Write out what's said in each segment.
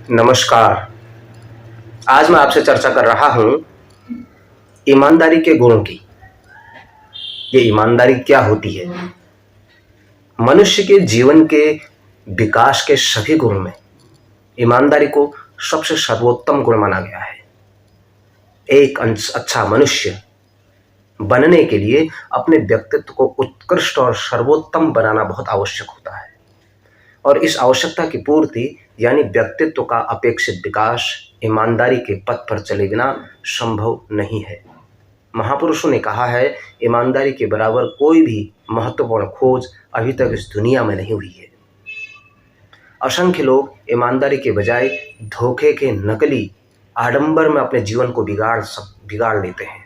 नमस्कार। आज मैं आपसे चर्चा कर रहा हूं ईमानदारी के गुणों की। ये ईमानदारी क्या होती है? मनुष्य के जीवन के विकास के सभी गुणों में ईमानदारी को सबसे सर्वोत्तम गुण माना गया है। एक अच्छा मनुष्य बनने के लिए अपने व्यक्तित्व को उत्कृष्ट और सर्वोत्तम बनाना बहुत आवश्यक होता है, और इस आवश्यकता की पूर्ति यानी व्यक्तित्व का अपेक्षित विकास ईमानदारी के पथ पर चले बिना संभव नहीं है। महापुरुषों ने कहा है, ईमानदारी के बराबर कोई भी महत्वपूर्ण खोज अभी तक इस दुनिया में नहीं हुई है। असंख्य लोग ईमानदारी के बजाय धोखे के नकली आडंबर में अपने जीवन को बिगाड़ लेते हैं,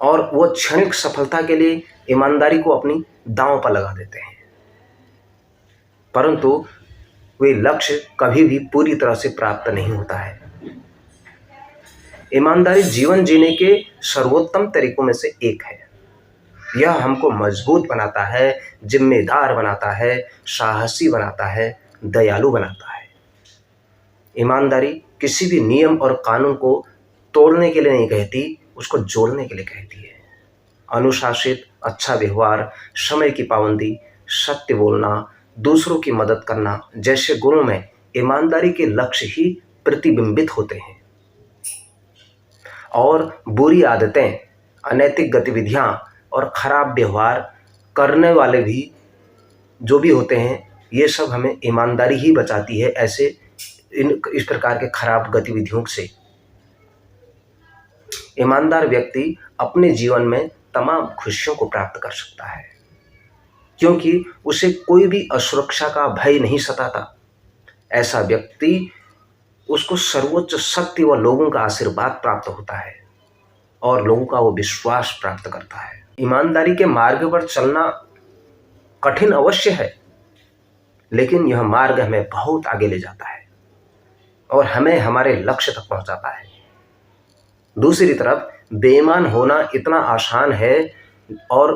और वो क्षणिक सफलता के लिए ईमानदारी को अपनी दांव पर लगा देते हैं, परंतु वे लक्ष्य कभी भी पूरी तरह से प्राप्त नहीं होता है। ईमानदारी जीवन जीने के सर्वोत्तम तरीकों में से एक है। यह हमको मजबूत बनाता है, जिम्मेदार बनाता है, साहसी बनाता है, दयालु बनाता है। ईमानदारी किसी भी नियम और कानून को तोड़ने के लिए नहीं कहती, उसको जोड़ने के लिए कहती है। अनुशासित, अच्छा व्यवहार, समय की पाबंदी, सत्य बोलना, दूसरों की मदद करना जैसे गुणों में ईमानदारी के लक्ष्य ही प्रतिबिंबित होते हैं। और बुरी आदतें, अनैतिक गतिविधियां और खराब व्यवहार करने वाले भी जो भी होते हैं, ये सब हमें ईमानदारी ही बचाती है ऐसे इस प्रकार के खराब गतिविधियों से। ईमानदार व्यक्ति अपने जीवन में तमाम खुशियों को प्राप्त कर सकता है, क्योंकि उसे कोई भी असुरक्षा का भय नहीं सताता। ऐसा व्यक्ति, उसको सर्वोच्च शक्ति व लोगों का आशीर्वाद प्राप्त होता है और लोगों का वो विश्वास प्राप्त करता है। ईमानदारी के मार्ग पर चलना कठिन अवश्य है, लेकिन यह मार्ग हमें बहुत आगे ले जाता है और हमें हमारे लक्ष्य तक पहुंचाता है। दूसरी तरफ बेईमान होना इतना आसान है और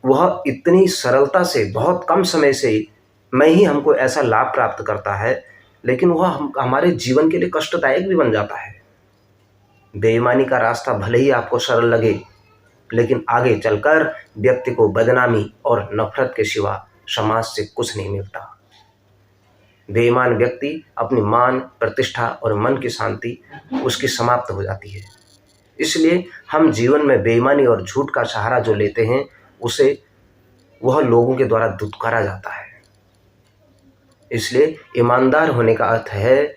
वह इतनी सरलता से बहुत कम समय से में ही हमको ऐसा लाभ प्राप्त करता है, लेकिन वह हमारे जीवन के लिए कष्टदायक भी बन जाता है। बेईमानी का रास्ता भले ही आपको सरल लगे, लेकिन आगे चलकर व्यक्ति को बदनामी और नफरत के सिवा समाज से कुछ नहीं मिलता। बेईमान व्यक्ति अपनी मान, प्रतिष्ठा और मन की शांति उसकी समाप्त हो जाती है। इसलिए हम जीवन में बेईमानी और झूठ का सहारा जो लेते हैं, उसे वह लोगों के द्वारा दुत्कारा जाता है। इसलिए ईमानदार होने का अर्थ है,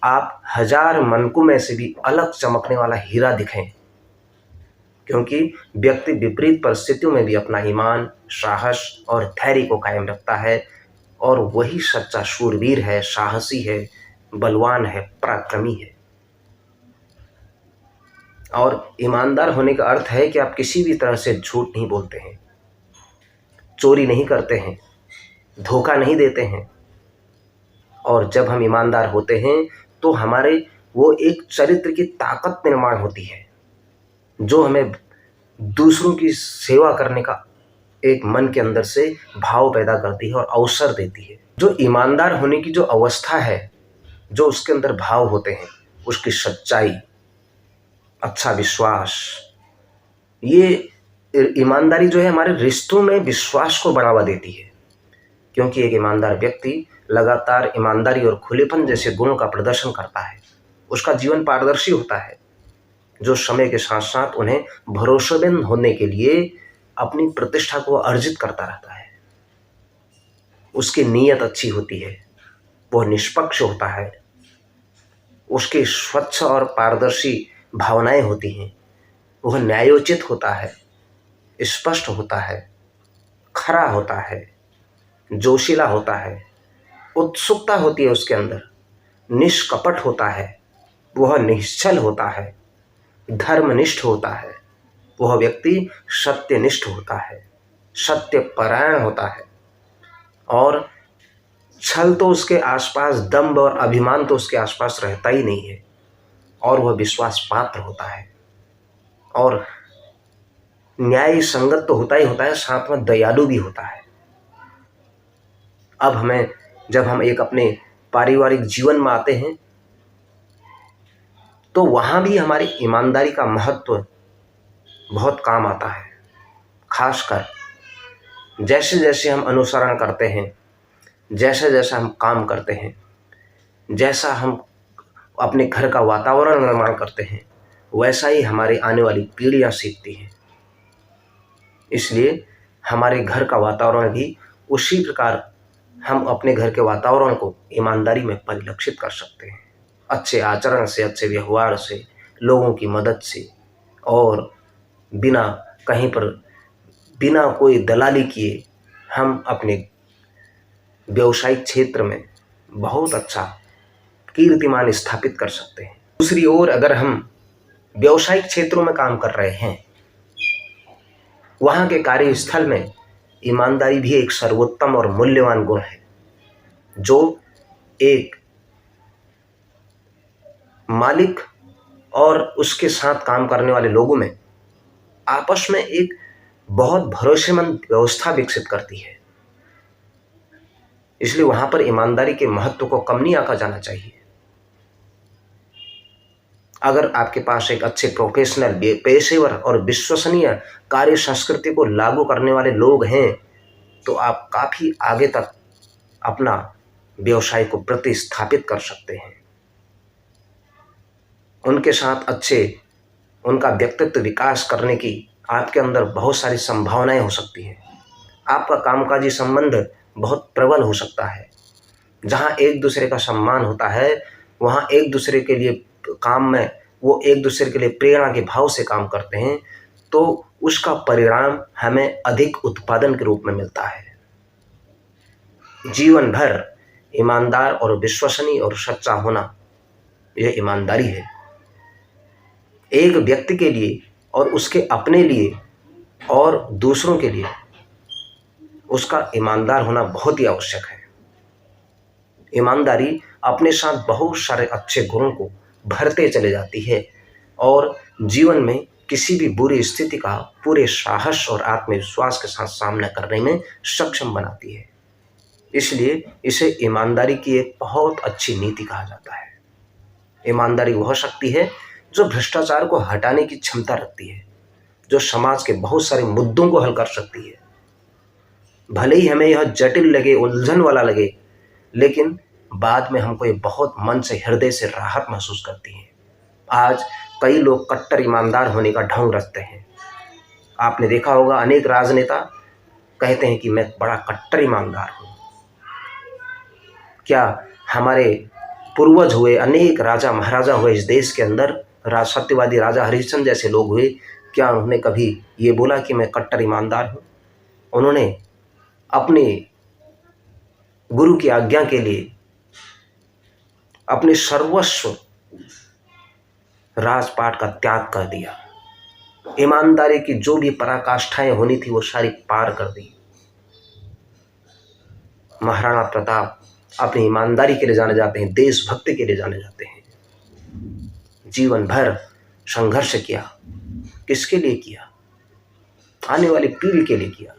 आप हजार मनकों में से भी अलग चमकने वाला हीरा दिखें, क्योंकि व्यक्ति विपरीत परिस्थितियों में भी अपना ईमान, साहस और धैर्य को कायम रखता है, और वही सच्चा शूरवीर है, साहसी है, बलवान है, पराक्रमी है। और ईमानदार होने का अर्थ है कि आप किसी भी तरह से झूठ नहीं बोलते हैं, चोरी नहीं करते हैं, धोखा नहीं देते हैं। और जब हम ईमानदार होते हैं तो हमारे वो एक चरित्र की ताकत निर्माण होती है, जो हमें दूसरों की सेवा करने का एक मन के अंदर से भाव पैदा करती है और अवसर देती है। जो ईमानदार होने की जो अवस्था है, जो उसके अंदर भाव होते हैं, उसकी सच्चाई, अच्छा विश्वास, ये ईमानदारी जो है हमारे रिश्तों में विश्वास को बढ़ावा देती है, क्योंकि एक ईमानदार व्यक्ति लगातार ईमानदारी और खुलेपन जैसे गुणों का प्रदर्शन करता है। उसका जीवन पारदर्शी होता है, जो समय के साथ साथ उन्हें भरोसेमंद होने के लिए अपनी प्रतिष्ठा को अर्जित करता रहता है। उसकी नीयत अच्छी होती है, वह निष्पक्ष होता है, उसकी स्वच्छ और पारदर्शी भावनाएं होती हैं, वह न्यायोचित होता है, स्पष्ट होता है, खरा होता है, जोशीला होता है, उत्सुकता होती है उसके अंदर, निष्कपट होता है, वह निश्चल होता है, धर्मनिष्ठ होता है, वह व्यक्ति सत्यनिष्ठ होता है, सत्यपरायण होता है, और छल तो उसके आसपास, दंभ और अभिमान तो उसके आसपास रहता ही नहीं है, और वह विश्वास पात्र होता है, और न्याय संगत तो होता ही होता है, साथ में दयालु भी होता है। अब जब हम एक अपने पारिवारिक जीवन में आते हैं तो वहाँ भी हमारी ईमानदारी का महत्व बहुत काम आता है। खासकर जैसे जैसे हम अनुसरण करते हैं, जैसे जैसे हम काम करते हैं, जैसा हम अपने घर का वातावरण निर्माण करते हैं, वैसा ही हमारी आने वाली पीढ़ियाँ सीखती हैं। इसलिए हमारे घर का वातावरण भी उसी प्रकार हम अपने घर के वातावरण को ईमानदारी में परिलक्षित कर सकते हैं। अच्छे आचरण से, अच्छे व्यवहार से, लोगों की मदद से, और बिना कहीं पर बिना कोई दलाली किए हम अपने व्यवसायिक क्षेत्र में बहुत अच्छा कीर्तिमान स्थापित कर सकते हैं। दूसरी ओर अगर हम व्यवसायिक क्षेत्रों में काम कर रहे हैं, वहाँ के कार्यस्थल में ईमानदारी भी एक सर्वोत्तम और मूल्यवान गुण है, जो एक मालिक और उसके साथ काम करने वाले लोगों में आपस में एक बहुत भरोसेमंद व्यवस्था विकसित करती है। इसलिए वहां पर ईमानदारी के महत्व को कम नहीं आंका जाना चाहिए। अगर आपके पास एक अच्छे प्रोफेशनल, पेशेवर और विश्वसनीय कार्य संस्कृति को लागू करने वाले लोग हैं तो आप काफी आगे तक अपना व्यवसाय को प्रतिस्थापित कर सकते हैं। उनके साथ अच्छे उनका व्यक्तित्व विकास करने की आपके अंदर बहुत सारी संभावनाएं हो सकती हैं। आपका कामकाजी संबंध बहुत प्रबल हो सकता है। जहां एक दूसरे का सम्मान होता है, वहां एक दूसरे के लिए काम में वो एक दूसरे के लिए प्रेरणा के भाव से काम करते हैं, तो उसका परिणाम हमें अधिक उत्पादन के रूप में मिलता है। जीवन भर ईमानदार और विश्वसनीय और सच्चा होना, यह ईमानदारी है। एक व्यक्ति के लिए और उसके अपने लिए और दूसरों के लिए उसका ईमानदार होना बहुत ही आवश्यक है। ईमानदारी अपने साथ बहुत सारे अच्छे गुणों को भरते चले जाती है और जीवन में किसी भी बुरी स्थिति का पूरे साहस और आत्मविश्वास के साथ सामना करने में सक्षम बनाती है। इसलिए इसे ईमानदारी की एक बहुत अच्छी नीति कहा जाता है। ईमानदारी वह शक्ति है जो भ्रष्टाचार को हटाने की क्षमता रखती है, जो समाज के बहुत सारे मुद्दों को हल कर सकती है। भले ही हमें यह जटिल लगे, उलझन वाला लगे, लेकिन बाद में हमको ये बहुत मन से, हृदय से राहत महसूस करती है। आज कई लोग कट्टर ईमानदार होने का ढोंग रचते हैं। आपने देखा होगा, अनेक राजनेता कहते हैं कि मैं बड़ा कट्टर ईमानदार हूँ। क्या हमारे पूर्वज हुए, अनेक राजा महाराजा हुए इस देश के अंदर, सत्यवादी राजा हरिश्चंद्र जैसे लोग हुए, क्या उन्होंने कभी ये बोला कि मैं कट्टर ईमानदार हूँ? उन्होंने अपने गुरु की आज्ञा के लिए अपने सर्वस्व राजपाट का त्याग कर दिया। ईमानदारी की जो भी पराकाष्ठाएं होनी थी वो सारी पार कर दी। महाराणा प्रताप अपनी ईमानदारी के लिए जाने जाते हैं, देशभक्ति के लिए जाने जाते हैं। जीवन भर संघर्ष किया। किसके लिए किया? आने वाली पीढ़ी के लिए किया।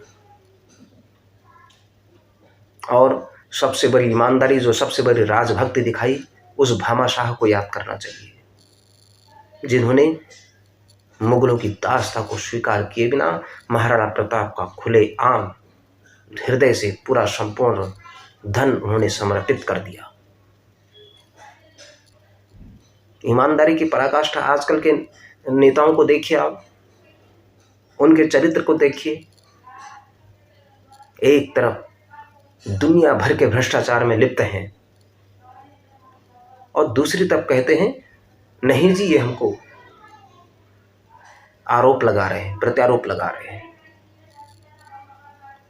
और सबसे बड़ी ईमानदारी, जो सबसे बड़ी राजभक्ति दिखाई, उस भामाशाह को याद करना चाहिए, जिन्होंने मुगलों की दासता को स्वीकार किए बिना महाराणा प्रताप का खुले आम हृदय से पूरा संपूर्ण धन उन्होंने समर्पित कर दिया। ईमानदारी की पराकाष्ठा आजकल के नेताओं को देखिए, आप उनके चरित्र को देखिए। एक तरफ दुनिया भर के भ्रष्टाचार में लिप्त हैं और दूसरी तरफ कहते हैं नहीं जी, ये हमको आरोप लगा रहे हैं, प्रत्यारोप लगा रहे हैं।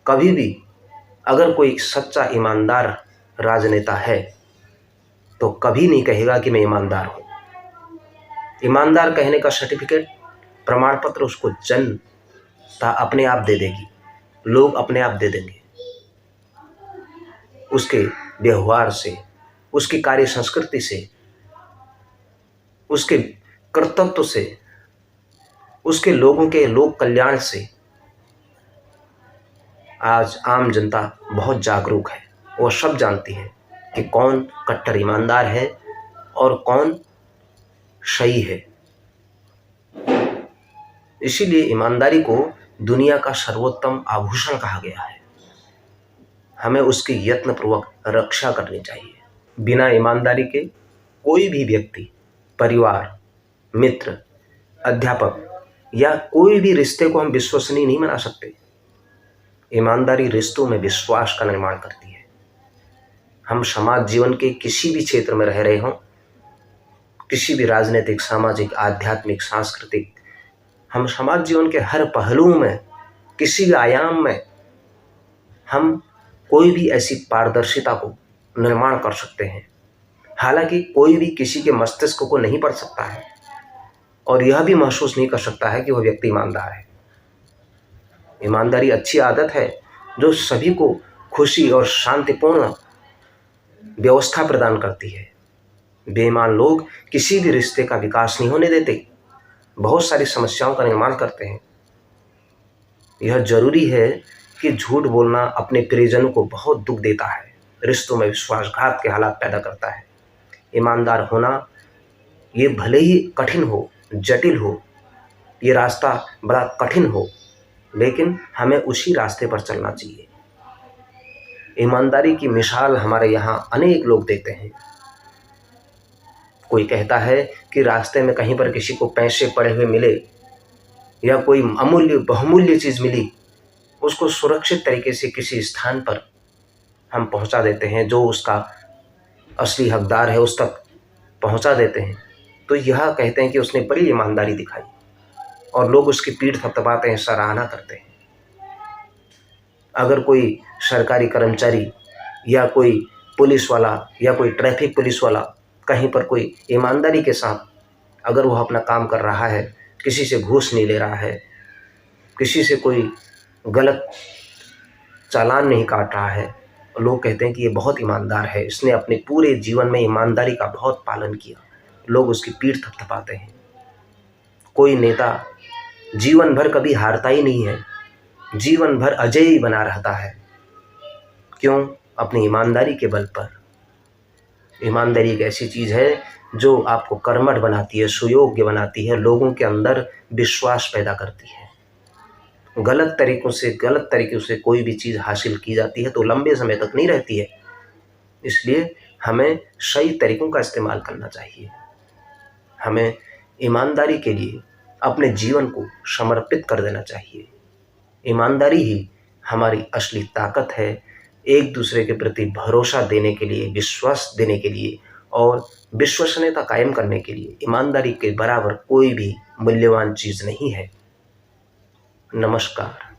कभी भी अगर कोई सच्चा ईमानदार राजनेता है तो कभी नहीं कहेगा कि मैं ईमानदार हूं। ईमानदार कहने का सर्टिफिकेट, प्रमाण पत्र उसको जनता अपने आप दे देगी, लोग अपने आप दे देंगे। उसके व्यवहार से, उसकी कार्य संस्कृति से, उसके कर्तव्य से, उसके लोगों के लोक कल्याण से आज आम जनता बहुत जागरूक है। वो सब जानती है कि कौन कट्टर ईमानदार है और कौन सही है। इसीलिए ईमानदारी को दुनिया का सर्वोत्तम आभूषण कहा गया है। हमें उसकी यत्नपूर्वक रक्षा करनी चाहिए। बिना ईमानदारी के कोई भी व्यक्ति, परिवार, मित्र, अध्यापक या कोई भी रिश्ते को हम विश्वसनीय नहीं बना सकते। ईमानदारी रिश्तों में विश्वास का निर्माण करती है। हम समाज जीवन के किसी भी क्षेत्र में रह रहे हों, किसी भी राजनीतिक, सामाजिक, आध्यात्मिक, सांस्कृतिक, हम समाज जीवन के हर पहलुओं में, किसी भी आयाम में हम कोई भी ऐसी पारदर्शिता को निर्माण कर सकते हैं। हालांकि कोई भी किसी के मस्तिष्क को नहीं पढ़ सकता है और यह भी महसूस नहीं कर सकता है कि वह व्यक्ति ईमानदार है। ईमानदारी अच्छी आदत है जो सभी को खुशी और शांतिपूर्ण व्यवस्था प्रदान करती है। बेईमान लोग किसी भी रिश्ते का विकास नहीं होने देते, बहुत सारी समस्याओं का निर्माण करते हैं। यह जरूरी है कि झूठ बोलना अपने प्रियजनों को बहुत दुख देता है, रिश्तों में विश्वासघात के हालात पैदा करता है। ईमानदार होना ये भले ही कठिन हो, जटिल हो, ये रास्ता बड़ा कठिन हो, लेकिन हमें उसी रास्ते पर चलना चाहिए। ईमानदारी की मिसाल हमारे यहाँ अनेक लोग देते हैं। कोई कहता है कि रास्ते में कहीं पर किसी को पैसे पड़े हुए मिले या कोई अमूल्य बहुमूल्य चीज़ मिली, उसको सुरक्षित तरीके से किसी स्थान पर हम पहुंचा देते हैं, जो उसका असली हकदार है उस तक पहुंचा देते हैं, तो यह कहते हैं कि उसने बड़ी ईमानदारी दिखाई और लोग उसकी पीठ थपथपाते हैं, सराहना करते हैं। अगर कोई सरकारी कर्मचारी या कोई पुलिस वाला या कोई ट्रैफिक पुलिस वाला कहीं पर कोई ईमानदारी के साथ अगर वह अपना काम कर रहा है, किसी से घूस नहीं ले रहा है, किसी से कोई गलत चालान नहीं काट रहा है, लोग कहते हैं कि ये बहुत ईमानदार है, इसने अपने पूरे जीवन में ईमानदारी का बहुत पालन किया, लोग उसकी पीठ थपथपाते हैं। कोई नेता जीवन भर कभी हारता ही नहीं है, जीवन भर अजय ही बना रहता है। क्यों? अपनी ईमानदारी के बल पर। ईमानदारी एक ऐसी चीज़ है जो आपको कर्मठ बनाती है, सुयोग्य बनाती है, लोगों के अंदर विश्वास पैदा करती है। गलत तरीकों से कोई भी चीज़ हासिल की जाती है तो लंबे समय तक नहीं रहती है। इसलिए हमें सही तरीकों का इस्तेमाल करना चाहिए। हमें ईमानदारी के लिए अपने जीवन को समर्पित कर देना चाहिए। ईमानदारी ही हमारी असली ताकत है, एक दूसरे के प्रति भरोसा देने के लिए, विश्वास देने के लिए और विश्वसनीयता कायम करने के लिए ईमानदारी के बराबर कोई भी मूल्यवान चीज़ नहीं है। नमस्कार।